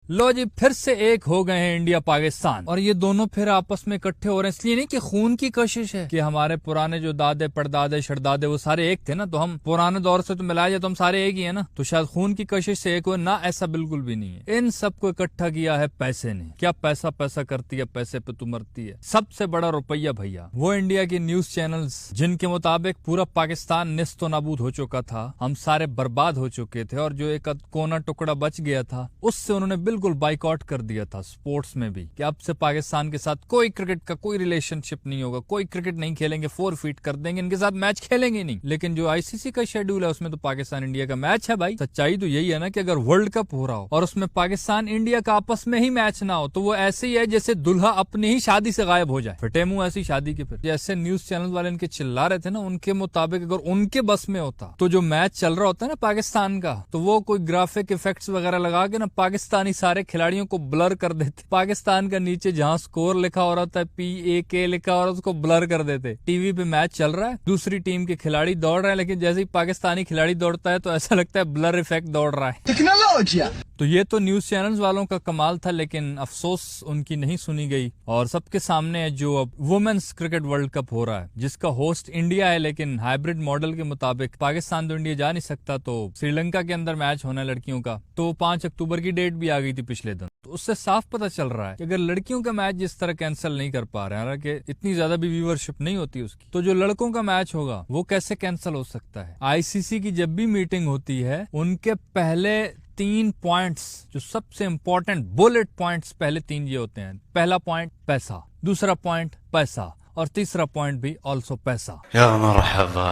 लो जी, फिर से एक हो गए हैं इंडिया पाकिस्तान, और ये दोनों फिर आपस में इकट्ठे हो रहे हैं। इसलिए नहीं कि खून की कशिश है कि हमारे पुराने जो दादे परदादे शरदादे वो सारे एक थे ना, तो हम पुराने दौर से तो मिलाया जाए तो हम सारे एक ही है ना, तो शायद खून की कशिश से एक हो ना, ऐसा बिल्कुल भी नहीं है। इन सबको इकट्ठा किया है पैसे ने। क्या पैसा पैसा करती है, पैसे पे तू मरती है। सबसे बड़ा रुपया भैया वो इंडिया के न्यूज चैनल्स, जिनके मुताबिक पूरा पाकिस्तान निस्तो नाबूद हो चुका था, हम सारे बर्बाद हो चुके थे, और जो एक कोना टुकड़ा बच गया था उससे उन्होंने बिल्कुल बाइकआउट कर दिया था स्पोर्ट्स में भी, कि अब से पाकिस्तान के साथ कोई क्रिकेट का कोई रिलेशनशिप नहीं होगा, कोई क्रिकेट नहीं खेलेंगे, 4 फीट कर देंगे, इनके साथ मैच खेलेंगे नहीं। लेकिन जो आईसीसी का शेड्यूल है उसमें तो पाकिस्तान इंडिया का मैच है भाई। सच्चाई तो यही है ना कि अगर वर्ल्ड कप हो रहा हो और उसमें पाकिस्तान इंडिया का आपस में ही मैच ना हो, तो वो ऐसे ही है जैसे दुल्हा अपनी ही शादी से गायब हो जाए, फटे मुंह ऐसी शादी के। फिर जैसे न्यूज चैनल वाले इनके चिल्ला रहे थे ना, उनके मुताबिक अगर उनके बस में होता तो जो मैच चल रहा होता है ना पाकिस्तान का, तो वो कोई ग्राफिक इफेक्ट्स वगैरह लगा के ना पाकिस्तानी सारे खिलाड़ियों को ब्लर कर देते। पाकिस्तान का नीचे जहां स्कोर लिखा हो रहा था PAK लिखा हो रहा था, उसको ब्लर कर देते। टीवी पे मैच चल रहा है, दूसरी टीम के खिलाड़ी दौड़ रहे हैं, लेकिन जैसे ही पाकिस्तानी खिलाड़ी दौड़ता है तो ऐसा लगता है ब्लर इफेक्ट दौड़ रहा है। टेक्नोलॉजी। तो ये तो न्यूज चैनल्स वालों का कमाल था, लेकिन अफसोस उनकी नहीं सुनी गई। और सबके सामने है जो अब वुमेन्स क्रिकेट वर्ल्ड कप हो रहा है, जिसका होस्ट इंडिया है, लेकिन हाइब्रिड मॉडल के मुताबिक पाकिस्तान तो इंडिया जा नहीं सकता, तो श्रीलंका के अंदर मैच होना है लड़कियों का। तो 5 अक्टूबर की डेट भी आ गई थी पिछले दिन, तो उससे साफ पता चल रहा है कि अगर लड़कियों का मैच जिस तरह कैंसिल नहीं कर पा रहे हैं, हालांकि इतनी ज्यादा भी व्यूअरशिप नहीं होती उसकी, तो जो लड़कों का मैच होगा वो कैसे कैंसिल हो सकता है। आईसीसी की जब भी मीटिंग होती है, उनके पहले 3 पॉइंट्स, जो सबसे इंपॉर्टेंट बुलेट पॉइंट्स, पहले 3 ये होते हैं। पहला पॉइंट पैसा, दूसरा पॉइंट पैसा, और तीसरा पॉइंट भी ऑल्सो पैसा। या मरहबा।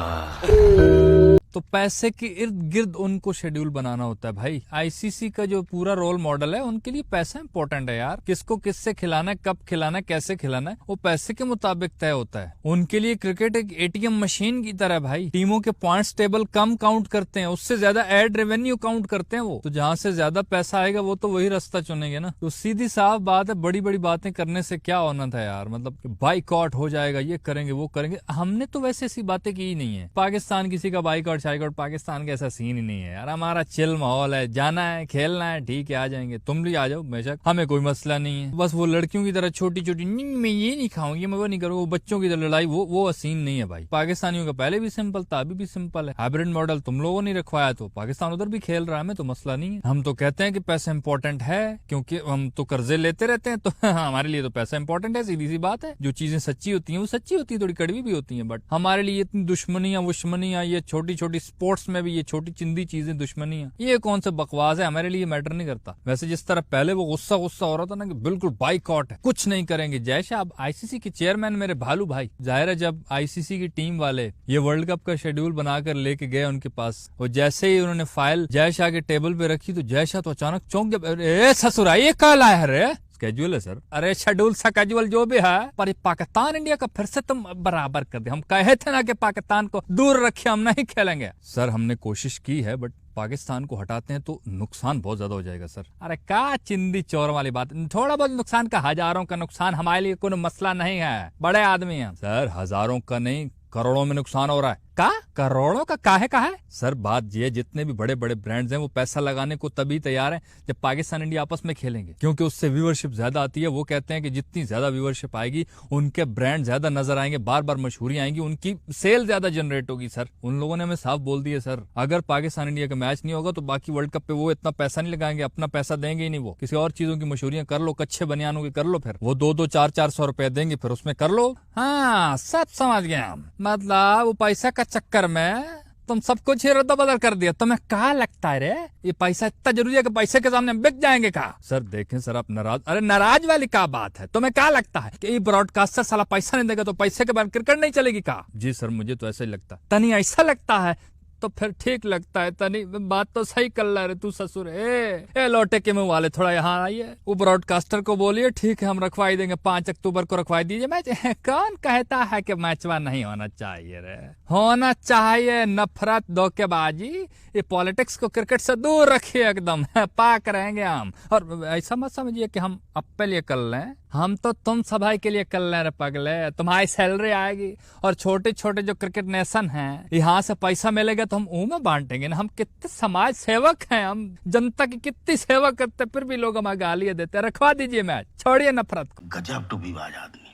तो पैसे के इर्द गिर्द उनको शेड्यूल बनाना होता है भाई। आईसीसी का जो पूरा रोल मॉडल है, उनके लिए पैसा इंपॉर्टेंट है यार। किसको किससे खिलाना है, कब खिलाना है, कैसे खिलाना है, वो पैसे के मुताबिक तय होता है। उनके लिए क्रिकेट एक ATM मशीन की तरह भाई। टीमों के पॉइंट्स टेबल कम काउंट करते हैं, उससे ज्यादा एड रेवेन्यू काउंट करते हैं वो। तो जहां से ज्यादा पैसा आएगा वो तो वही रास्ता चुनेंगे ना। तो सीधी साफ बात है, बड़ी बड़ी बातें करने से क्या होना था यार। मतलब बाइकआउट हो जाएगा, ये करेंगे वो करेंगे। हमने तो वैसे ऐसी बातें की ही नहीं है। पाकिस्तान किसी का बाइकआउट शाइकआउट, पाकिस्तान का ऐसा सीन ही नहीं है यार। हमारा चिल माहौल है, जाना है खेलना है, ठीक है आ जाएंगे, तुम भी आ जाओ बेशक, हमें कोई मसला नहीं है। बस वो लड़कियों की तरह छोटी छोटी, मैं ये नहीं खाऊंगी, मैं वो नहीं करूंगा, वो बच्चों की तरह लड़ाई, वो सीन नहीं है भाई। पाकिस्तानियों का पहले भी सिंपल था, अभी भी सिंपल है। हाइब्रिड मॉडल तुम लोगों ने रखवाया, तो पाकिस्तान उधर भी खेल रहा है, हमें तो मसला नहीं है। हम तो कहते हैं कि पैसा इंपॉर्टेंट है, क्योंकि हम तो कर्जे लेते रहते हैं, तो हमारे लिए तो पैसा इंपॉर्टेंट है, सीधी सी बात है। जो चीजें सच्ची होती है वो सच्ची होती है, थोड़ी कड़वी भी होती है, बट हमारे लिए इतनी दुश्मनियां वुश्मनियां, ये छोटी छोटी स्पोर्ट्स में भी ये छोटी चिंदी चीजें दुश्मनियां, ये कौन से बकवास है, हमारे लिए मैटर नहीं करता। वैसे जिस तरह पहले वो गुस्सा हो रहा था ना कि बिल्कुल बाइकआउट है, कुछ नहीं करेंगे। जय शाह अब आईसीसी के चेयरमैन मेरे भालू भाई, जाहिर है जब आईसीसी की टीम वाले ये वर्ल्ड कप का शेड्यूल बनाकर लेके गए उनके पास, और जैसे ही उन्होंने फाइल जय शाह के टेबल पे रखी, तो जय शाह तो अचानक चौंक गया। ससुरा ये कल आया है, स्केड्यूल है सर। अरे शेड्यूल सा कैजुअल जो भी है, पर पाकिस्तान इंडिया का फिर से तुम बराबर कर दे। हम कहे थे ना कि पाकिस्तान को दूर रखिए, हम नहीं खेलेंगे। सर हमने कोशिश की है, बट पाकिस्तान को हटाते हैं तो नुकसान बहुत ज्यादा हो जाएगा सर। अरे का चिंदी चोर वाली बात, थोड़ा बहुत नुकसान का, हजारों का नुकसान हमारे लिए कोई मसला नहीं है, बड़े आदमी हैं सर। हजारों का नहीं, करोड़ों में नुकसान हो रहा है। का करोड़ों का काहे का है सर? बात ये, जितने भी बड़े बड़े ब्रांड्स हैं वो पैसा लगाने को तभी तैयार हैं जब पाकिस्तान इंडिया आपस में खेलेंगे, क्योंकि उससे व्यूअरशिप ज्यादा आती है। वो कहते हैं कि जितनी ज्यादा व्यूअरशिप आएगी, उनके ब्रांड ज्यादा नजर आएंगे, बार बार मशहूरी आएंगी, उनकी सेल ज्यादा जनरेट होगी। सर उन लोगों ने हमें साफ बोल दिया सर, अगर पाकिस्तान इंडिया का मैच नहीं होगा तो बाकी वर्ल्ड कप पे वो इतना पैसा नहीं लगाएंगे, अपना पैसा देंगे ही नहीं। वो किसी और चीजों की मशहूरियां कर लो, कच्चे बनियानों की कर लो, फिर वो 2-2, 4-4 सौ रुपए देंगे, फिर उसमें कर लो। हाँ सब समझ गया, मतलब वो पैसा का चक्कर में तुम सब कुछ ही रद्दा बदल कर दिया। तुम्हें कहा लगता है रे ये पैसा इतना जरूरी है कि पैसे के सामने बिक जाएंगे का? सर देखें सर, आप नाराज, अरे नाराज वाली क्या बात है? तुम्हें क्या लगता है कि ये ब्रॉडकास्टर साला पैसा नहीं देगा तो पैसे के बाद क्रिकेट नहीं चलेगी का? जी सर मुझे तो ऐसा ही लगता है। तनी ऐसा लगता है तो फिर ठीक लगता है, तनी बात तो सही कर रहा है तू ससुर। ए लौटे के मुंह वाले, थोड़ा यहाँ आइए, वो ब्रॉडकास्टर को बोलिए ठीक है हम रखवाई देंगे, 5 अक्टूबर को रखवाई दीजिए मैच। कौन कहता है कि मैचवा नहीं होना चाहिए रे? होना चाहिए। नफरत, धोखेबाजी, ये पॉलिटिक्स को क्रिकेट से दूर रखिए, एकदम पाक रहेंगे हम। और ऐसा मत समझिए कि हम अपने लिए कर लें, हम तो तुम सभाई के लिए कर ले रहे पगले, तुम्हारी सैलरी आएगी और छोटे छोटे जो क्रिकेट नेशन हैं यहाँ से पैसा मिलेगा तो हम में बांटेंगे ना। हम कितने समाज सेवक हैं, हम जनता की कितनी सेवा करते, फिर भी लोग हमें गालियां देते। रखवा दीजिए मैच, छोड़िए नफरत को। गजब टू विवाद आदमी।